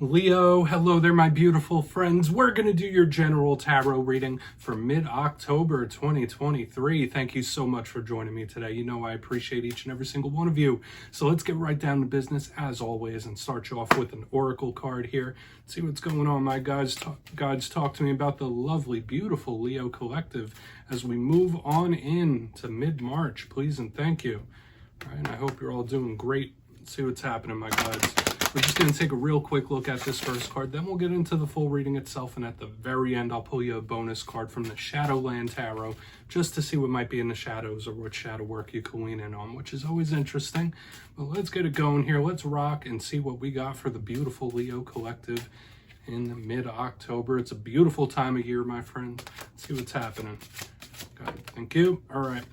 Leo, hello there, my beautiful friends. We're going to do your general tarot reading for mid-October 2023. Thank you so much for joining me today. You know I appreciate each and every single one of you. So let's get right down to business as always and start you off with an oracle card here. See what's going on, my guys. Guides, talk to me about the lovely, beautiful Leo collective as we move on in to mid-March. Please and thank you. All right, and I hope you're all doing great. Let's see what's happening, my guides. We're just going to take a real quick look at this first card, then we'll get into the full reading itself, and at the very end I'll pull you a bonus card from the Shadowland Tarot just to see what might be in the shadows or what shadow work you can lean in on, which is always interesting. But let's get it going here. Let's rock and see what we got for the beautiful Leo collective in mid-October. It's a beautiful time of year, my friend. Let's see what's happening. Got it. Thank you. All right.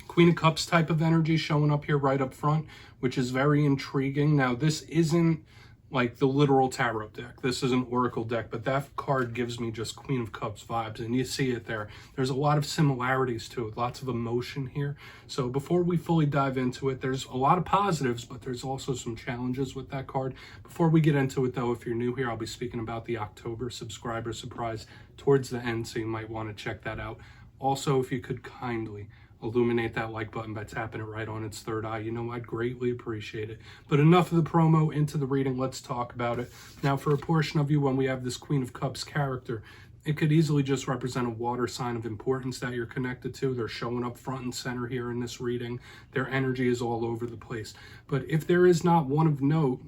Queen of Cups type of energy showing up here right up front, which is very intriguing. Now, this isn't like the literal tarot deck. This is an oracle deck, but that card gives me just Queen of Cups vibes, and you see it there. There's a lot of similarities to it, lots of emotion here. So before we fully dive into it, there's a lot of positives, but there's also some challenges with that card. Before we get into it, though, if you're new here, I'll be speaking about the October subscriber surprise towards the end, so you might want to check that out. Also, if you could kindly illuminate that like button by tapping it right on its third eye, you know, I'd greatly appreciate it. But enough of the promo, into the reading. Let's talk about it. Now, for a portion of you, when we have this Queen of Cups character, it could easily just represent a water sign of importance that you're connected to. They're showing up front and center here in this reading. Their energy is all over the place. But if there is not one of note,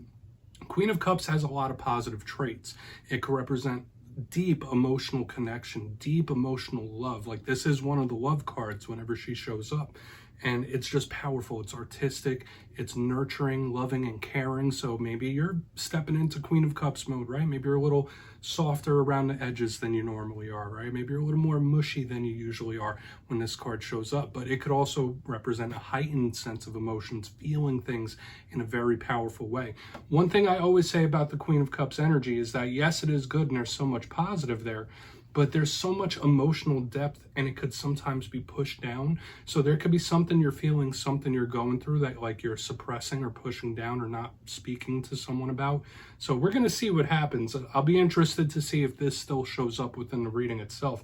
Queen of Cups has a lot of positive traits. It could represent deep emotional connection, deep emotional love. Like, this is one of the love cards whenever she shows up, and it's just powerful. It's artistic, it's nurturing, loving, and caring. So maybe you're stepping into Queen of Cups mode, right? Maybe you're a little softer around the edges than you normally are, right? Maybe you're a little more mushy than you usually are when this card shows up. But it could also represent a heightened sense of emotions, feeling things in a very powerful way. One thing I always say about the Queen of Cups energy is that, yes, it is good and there's so much positive there, but there's so much emotional depth, and it could sometimes be pushed down. So there could be something you're feeling, something you're going through that like you're suppressing or pushing down or not speaking to someone about. So we're going to see what happens. I'll be interested to see if this still shows up within the reading itself.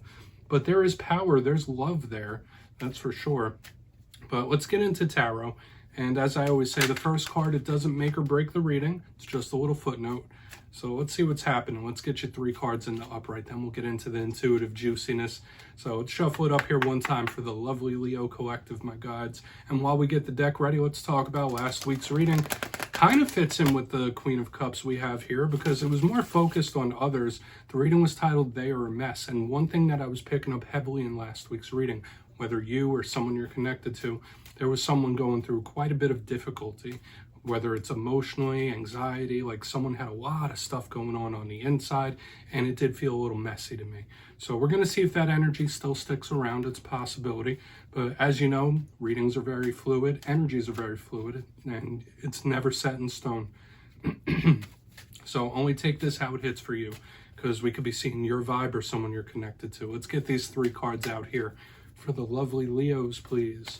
But there is power, there's love there, that's for sure. But let's get into tarot. And as I always say, the first card, it doesn't make or break the reading. It's just a little footnote. So let's see what's happening. Let's get you 3 cards in the upright, then we'll get into the intuitive juiciness. So let's shuffle it up here one time for the lovely Leo collective, my guides. And while we get the deck ready, let's talk about last week's reading. Kind of fits in with the Queen of Cups we have here because it was more focused on others. The reading was titled They Are a Mess. And one thing that I was picking up heavily in last week's reading, whether you or someone you're connected to, there was someone going through quite a bit of difficulty, whether it's emotionally, anxiety, like someone had a lot of stuff going on the inside, and it did feel a little messy to me. So we're going to see if that energy still sticks around. It's a possibility. But as you know, readings are very fluid, energies are very fluid, and it's never set in stone. So only take this how it hits for you, because we could be seeing your vibe or someone you're connected to. Let's get these 3 cards out here for the lovely Leos, please.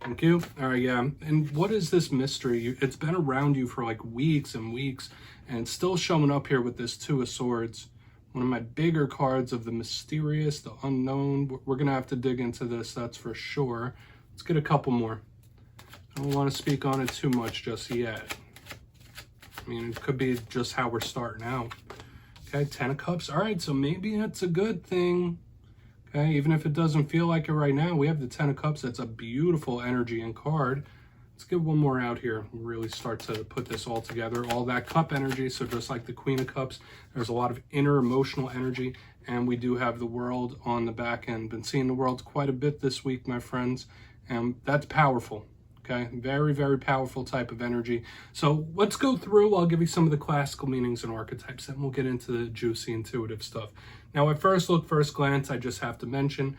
Thank you. All right, yeah. And what is this mystery? It's been around you for like weeks and weeks, and it's still showing up here with this 2 of Swords. One of my bigger cards of the mysterious, the unknown. We're going to have to dig into this, that's for sure. Let's get a couple more. I don't want to speak on it too much just yet. I mean, it could be just how we're starting out. Okay, 10 of Cups. All right, so maybe it's a good thing. Okay, even if it doesn't feel like it right now, we have the 10 of Cups. That's a beautiful energy and card. Let's get one more out here and really start to put this all together. All that cup energy, so just like the Queen of Cups, there's a lot of inner emotional energy, and we do have the World on the back end. Been seeing the World quite a bit this week, my friends, and that's powerful. Okay, very, very powerful type of energy. So let's go through. I'll give you some of the classical meanings and archetypes, then we'll get into the juicy, intuitive stuff. Now, at first look, first glance, I just have to mention,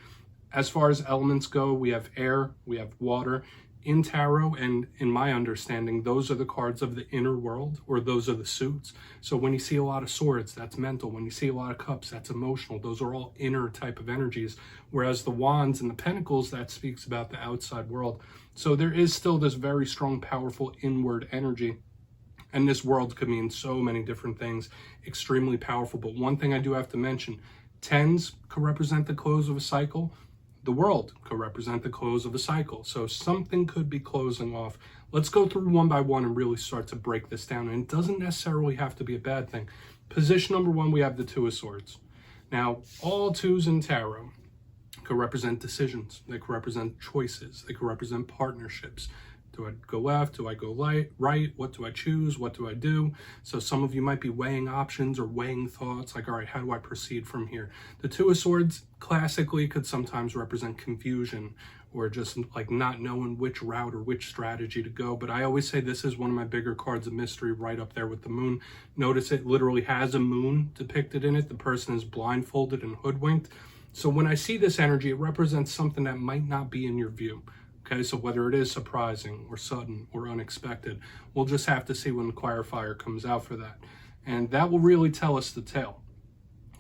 as far as elements go, we have air, we have water. In tarot, and in my understanding, those are the cards of the inner world, or those are the suits. So when you see a lot of swords, that's mental. When you see a lot of cups, that's emotional. Those are all inner type of energies. Whereas the wands and the pentacles, that speaks about the outside world. So there is still this very strong, powerful inward energy. And this world could mean so many different things, extremely powerful. But one thing I do have to mention, 10s could represent the close of a cycle. The world could represent the close of a cycle. So something could be closing off. Let's go through one by one and really start to break this down. And it doesn't necessarily have to be a bad thing. Position number 1, we have the Two of Swords. Now, all 2s in tarot could represent decisions. They could represent choices. They could represent partnerships. Do I go left? Do I go right? What do I choose? What do I do? So some of you might be weighing options or weighing thoughts, like, all right, how do I proceed from here? The Two of Swords classically could sometimes represent confusion or just like not knowing which route or which strategy to go. But I always say this is one of my bigger cards of mystery, right up there with the moon. Notice it literally has a moon depicted in it. The person is blindfolded and hoodwinked. So when I see this energy, it represents something that might not be in your view. Okay, so whether it is surprising or sudden or unexpected, we'll just have to see when the clarifier comes out for that. And that will really tell us the tale,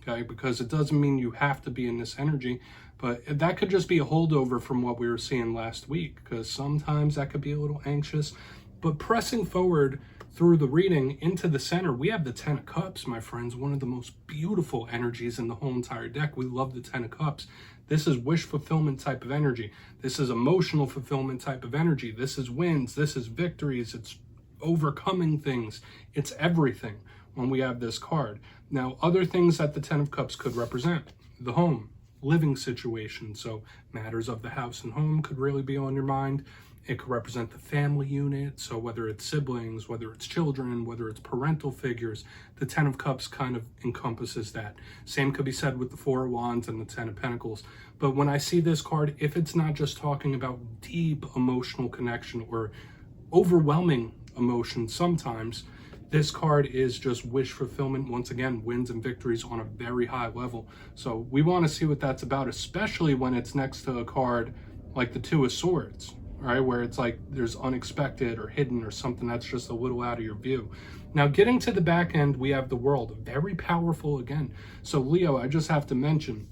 okay? Because it doesn't mean you have to be in this energy, but that could just be a holdover from what we were seeing last week, because sometimes that could be a little anxious. But pressing forward through the reading into the center, we have the 10 of Cups, my friends, one of the most beautiful energies in the whole entire deck. We love the 10 of Cups. This is wish fulfillment type of energy. This is emotional fulfillment type of energy. This is wins. This is victories. It's overcoming things. It's everything when we have this card. Now, other things that the 10 of Cups could represent: the home, living situation. So matters of the house and home could really be on your mind. It could represent the family unit. So whether it's siblings, whether it's children, whether it's parental figures, the 10 of Cups kind of encompasses that. Same could be said with the 4 of Wands and the 10 of Pentacles. But when I see this card, if it's not just talking about deep emotional connection or overwhelming emotion sometimes, this card is just wish fulfillment. Once again, wins and victories on a very high level. So we want to see what that's about, especially when it's next to a card like the Two of Swords. Right, where it's like there's unexpected or hidden or something that's just a little out of your view. Now, getting to the back end, we have the World, very powerful again. So Leo, I just have to mention,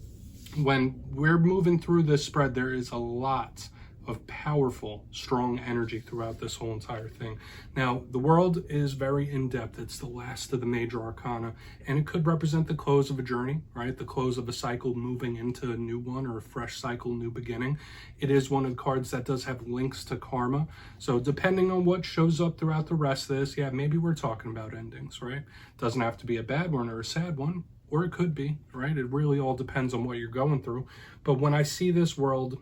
when we're moving through this spread, there is a lot of powerful, strong energy throughout this whole entire thing. Now, the World is very in-depth. It's the last of the major arcana, and it could represent the close of a journey, right? The close of a cycle, moving into a new one or a fresh cycle, new beginning. It is one of the cards that does have links to karma. So depending on what shows up throughout the rest of this, yeah, maybe we're talking about endings, right? Doesn't have to be a bad one or a sad one, or it could be, right? It really all depends on what you're going through. But when I see this World,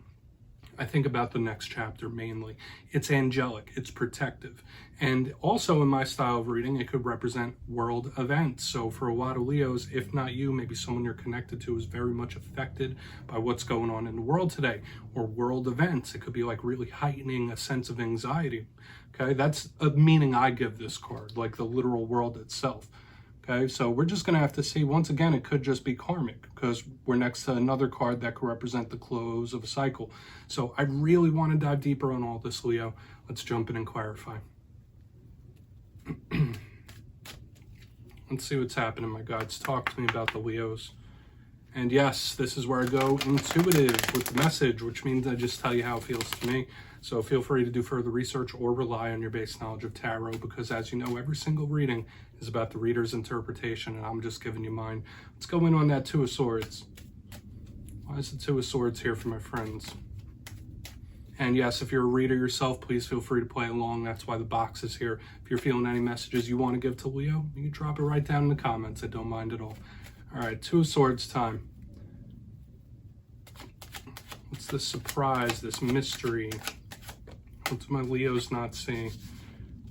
I think about the next chapter mainly. It's angelic, it's protective. And also in my style of reading, it could represent world events. So for a lot of Leos, if not you, maybe someone you're connected to is very much affected by what's going on in the world today, or world events. It could be like really heightening a sense of anxiety. Okay, that's a meaning I give this card, like the literal world itself. Okay, so we're just going to have to see. Once again, it could just be karmic because we're next to another card that could represent the close of a cycle. So I really want to dive deeper on all this, Leo. Let's jump in and clarify. Let's see what's happening, my guides. Talk to me about the Leos. And yes, this is where I go intuitive with the message, which means I just tell you how it feels to me. So feel free to do further research or rely on your base knowledge of tarot, because as you know, every single reading is about the reader's interpretation, and I'm just giving you mine. Let's go in on that Two of Swords. Why is the Two of Swords here for my friends? And yes, if you're a reader yourself, please feel free to play along. That's why the box is here. If you're feeling any messages you want to give to Leo, you can drop it right down in the comments. I don't mind at all. All right, Two of Swords time. What's this surprise, this mystery? What's my Leos not seeing?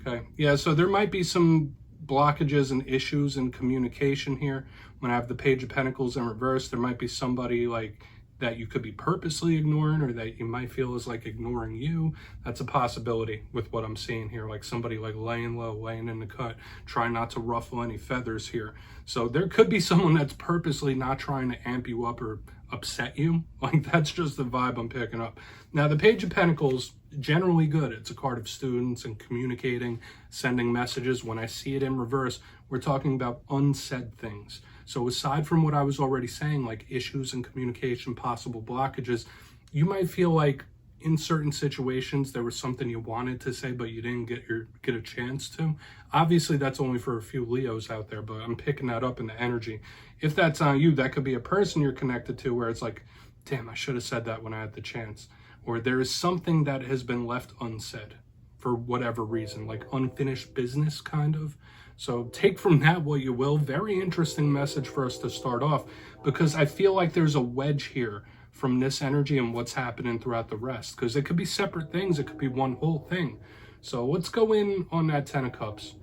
Okay, yeah, so there might be some blockages and issues in communication here. When I have the Page of Pentacles in reverse, there might be somebody like that you could be purposely ignoring, or that you might feel is like ignoring you. That's a possibility with what I'm seeing here, like somebody like laying low, laying in the cut, trying not to ruffle any feathers here. So there could be someone that's purposely not trying to amp you up or upset you. Like that's just the vibe I'm picking up. Now the Page of Pentacles, generally good. It's a card of students and communicating, sending messages. When I see it in reverse, we're talking about unsaid things. So aside from what I was already saying, like issues in communication, possible blockages, you might feel like in certain situations there was something you wanted to say but you didn't get a chance to. Obviously that's only for a few Leos out there, but I'm picking that up in the energy. If that's on you, that could be a person you're connected to where it's like, damn, I should have said that when I had the chance. Or there is something that has been left unsaid for whatever reason, like unfinished business kind of. So take from that what you will. Very interesting message for us to start off, because I feel like there's a wedge here from this energy and what's happening throughout the rest, because it could be separate things, it could be one whole thing. So let's go in on that 10 of Cups.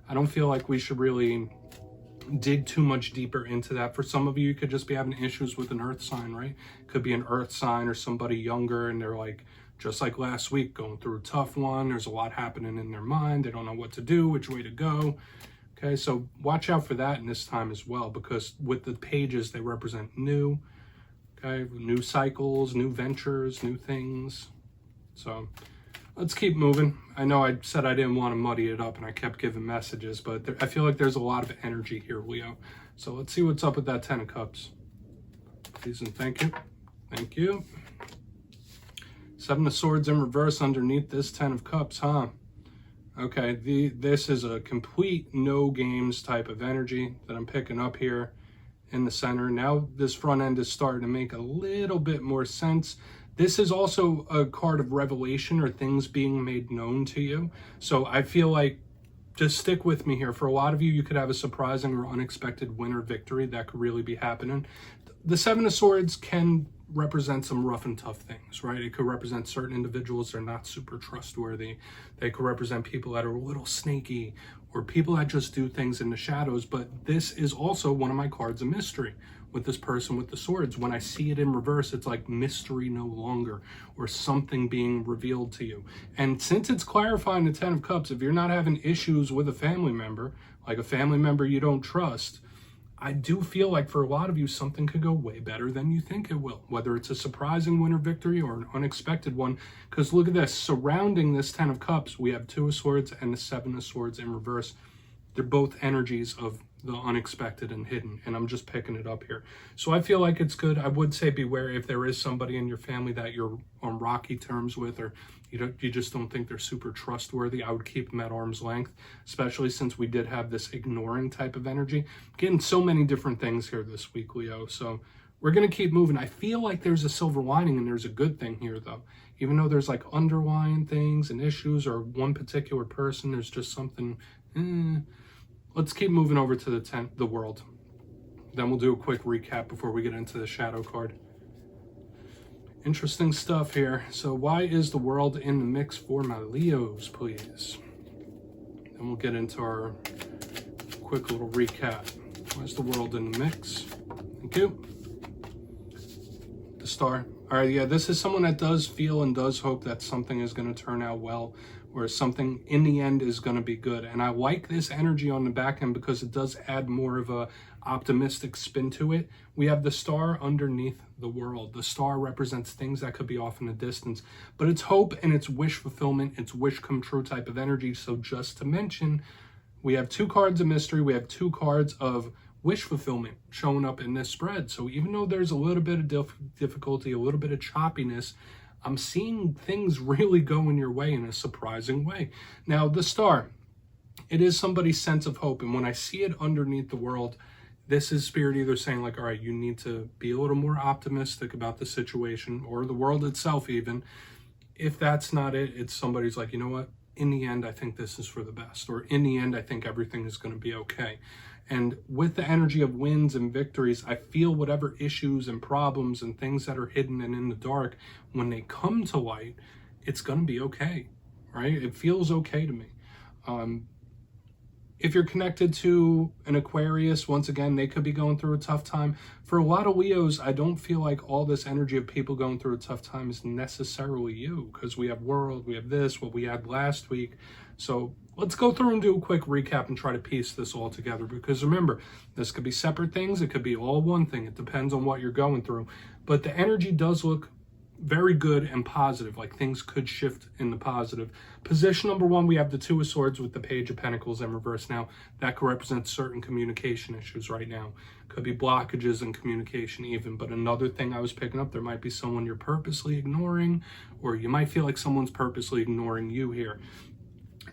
I don't feel like we should really dig too much deeper into that. For some of you, you could just be having issues with an earth sign, right? Could be an earth sign or somebody younger, and they're like, just like last week, going through a tough one. There's a lot happening in their mind. They don't know what to do, which way to go. Okay, so watch out for that in this time as well, because with the pages, they represent new, okay, new cycles, new ventures, new things. So let's keep moving. I know I said I didn't want to muddy it up and I kept giving messages, but I feel like there's a lot of energy here, Leo. So let's see what's up with that 10 of Cups. Please and thank you. Thank you. 7 of Swords in reverse underneath this 10 of Cups, huh? Okay, this is a complete no games type of energy that I'm picking up here in the center. Now this front end is starting to make a little bit more sense. This is also a card of revelation or things being made known to you. So I feel like, just stick with me here. For a lot of you, you could have a surprising or unexpected win or victory that could really be happening. The 7 of Swords can represent some rough and tough things, right? It could represent certain individuals that are not super trustworthy. They could represent people that are a little snaky, or people that just do things in the shadows. But this is also one of my cards of mystery with this person with the swords. When I see it in reverse, it's like mystery no longer, or something being revealed to you. And since it's clarifying the 10 of Cups, if you're not having issues with a family member, like a family member you don't trust, I do feel like for a lot of you, something could go way better than you think it will, whether it's a surprising win or victory or an unexpected one. Because look at this, surrounding this 10 of Cups, we have 2 of Swords and the 7 of Swords in reverse. They're both energies of the unexpected and hidden, and I'm just picking it up here. So I feel like it's good. I would say beware if there is somebody in your family that you're on rocky terms with, or you just don't think they're super trustworthy. I would keep them at arm's length, especially since we did have this ignoring type of energy. Getting so many different things here this week, Leo. So we're going to keep moving. I feel like there's a silver lining and there's a good thing here, though. Even though there's like underlying things and issues, or one particular person, there's just something. Let's keep moving over to the world. Then we'll do a quick recap before we get into the shadow card. Interesting stuff here. So why is the world in the mix for my Leos, please? Then we'll get into our quick little recap. Why is the world in the mix? Thank you. The Star. All right, yeah, this is someone that does feel and does hope that something is going to turn out well, or something in the end is going to be good. And I like this energy on the back end because it does add more of a optimistic spin to it. We have the Star underneath the world. The Star represents things that could be off in the distance, but it's hope and it's wish fulfillment, it's wish come true type of energy. So just to mention, we have 2 cards of mystery, we have 2 cards of wish fulfillment showing up in this spread. So even though there's a little bit of difficulty, a little bit of choppiness, I'm seeing things really going your way in a surprising way. Now, the Star, it is somebody's sense of hope. And when I see it underneath the world, this is Spirit either saying like, all right, you need to be a little more optimistic about the situation or the world itself even. If that's not it, it's somebody's like, you know what? In the end, I think this is for the best. Or in the end, I think everything is going to be okay. And with the energy of wins and victories, I feel whatever issues and problems and things that are hidden and in the dark, when they come to light, it's going to be okay, right? It feels okay to me. If you're connected to an Aquarius, once again, they could be going through a tough time. For a lot of Leos, I don't feel like all this energy of people going through a tough time is necessarily you, because we have world, we have this, what we had last week. So let's go through and do a quick recap and try to piece this all together, because remember, this could be separate things. It could be all one thing. It depends on what you're going through. But the energy does look very good and positive, like things could shift in the positive. Position number 1, we have the Two of Swords with the Page of Pentacles in reverse. Now, that could represent certain communication issues right now. Could be blockages in communication even. But another thing I was picking up, there might be someone you're purposely ignoring, or you might feel like someone's purposely ignoring you here.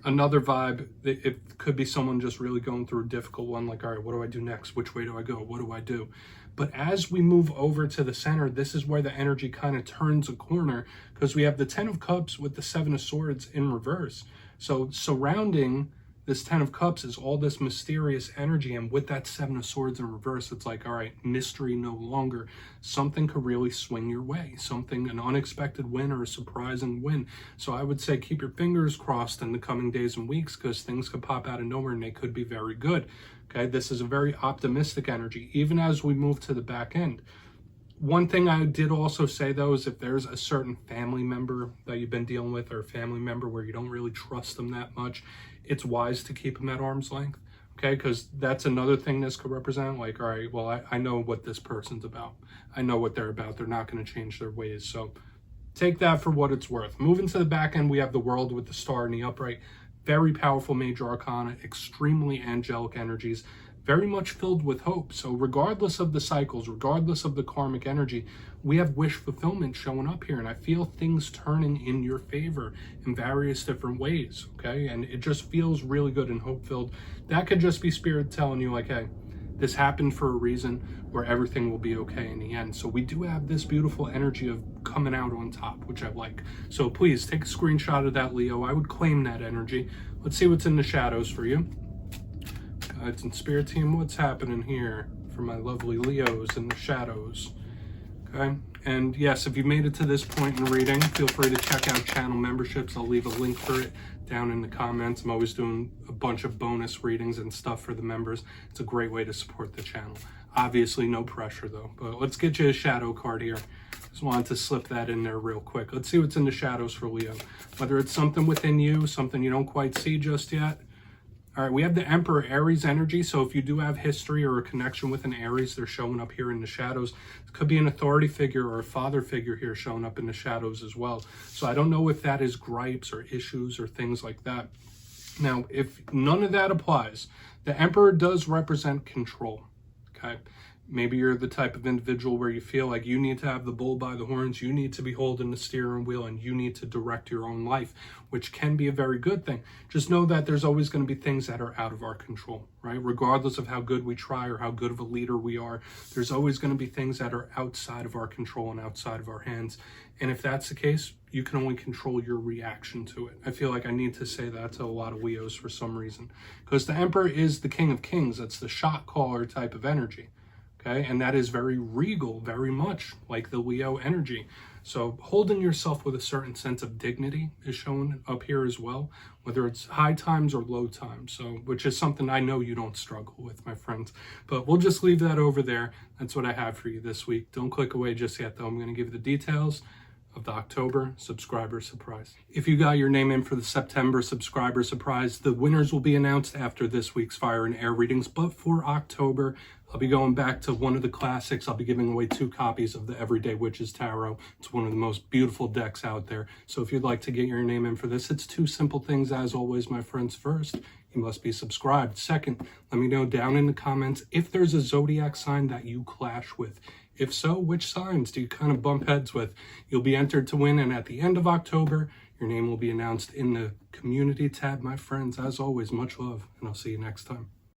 Another vibe, it could be someone just really going through a difficult one, like, all right, what do I do next? Which way do I go? What do I do? But as we move over to the center, this is where the energy kind of turns a corner, because we have the 10 of Cups with the 7 of Swords in reverse. So surrounding this 10 of Cups is all this mysterious energy, and with that 7 of Swords in reverse, it's like, all right, mystery no longer. Something could really swing your way, something, an unexpected win or a surprising win. So I would say keep your fingers crossed in the coming days and weeks, because things could pop out of nowhere and they could be very good. Okay, this is a very optimistic energy, even as we move to the back end. One thing I did also say, though, is if there's a certain family member that you've been dealing with, or a family member where you don't really trust them that much, it's wise to keep them at arm's length, okay? Because that's another thing this could represent, like, all right, well, I know what this person's about. I know what they're about. They're not going to change their ways. So take that for what it's worth. Moving to the back end, we have the World with the Star in the upright. Very powerful major arcana, extremely angelic energies, very much filled with hope. So regardless of the cycles, regardless of the karmic energy, we have wish fulfillment showing up here. And I feel things turning in your favor in various different ways, okay? And it just feels really good and hope-filled. That could just be Spirit telling you, like, hey, this happened for a reason, where everything will be okay in the end. So we do have this beautiful energy of coming out on top, which I like. So please take a screenshot of that, Leo. I would claim that energy. Let's see what's in the shadows for you. Guides and Spirit team, what's happening here for my lovely Leos in the shadows? Okay, and yes, if you made it to this point in reading, feel free to check out channel memberships. I'll leave a link for it down in the comments. I'm always doing a bunch of bonus readings and stuff for the members. It's a great way to support the channel. Obviously, no pressure though, but let's get you a shadow card here. Just wanted to slip that in there real quick. Let's see what's in the shadows for Leo. Whether it's something within you, something you don't quite see just yet. All right, we have the Emperor Aries energy. So if you do have history or a connection with an Aries, they're showing up here in the shadows. It could be an authority figure or a father figure here showing up in the shadows as well. So I don't know if that is gripes or issues or things like that. Now, if none of that applies, the Emperor does represent control, okay? Maybe you're the type of individual where you feel like you need to have the bull by the horns, you need to be holding the steering wheel, and you need to direct your own life, which can be a very good thing. Just know that there's always going to be things that are out of our control, right? Regardless of how good we try or how good of a leader we are, there's always going to be things that are outside of our control and outside of our hands. And if that's the case, you can only control your reaction to it. I feel like I need to say that to a lot of Leos for some reason, because the Emperor is the King of Kings. That's the shot caller type of energy. Okay, and that is very regal, very much like the Leo energy. So holding yourself with a certain sense of dignity is shown up here as well, whether it's high times or low times. So, which is something I know you don't struggle with, my friends. But we'll just leave that over there. That's what I have for you this week. Don't click away just yet, though. I'm going to give you the details of the October subscriber surprise. If you got your name in for the September subscriber surprise, the winners will be announced after this week's Fire and Air readings. But for October, I'll be going back to one of the classics. I'll be giving away 2 copies of the Everyday Witches Tarot. It's one of the most beautiful decks out there. So if you'd like to get your name in for this, it's 2 simple things as always, my friends. First, you must be subscribed. Second, let me know down in the comments if there's a zodiac sign that you clash with. If so, which signs do you kind of bump heads with? You'll be entered to win, and at the end of October, your name will be announced in the community tab, my friends. As always, much love, and I'll see you next time.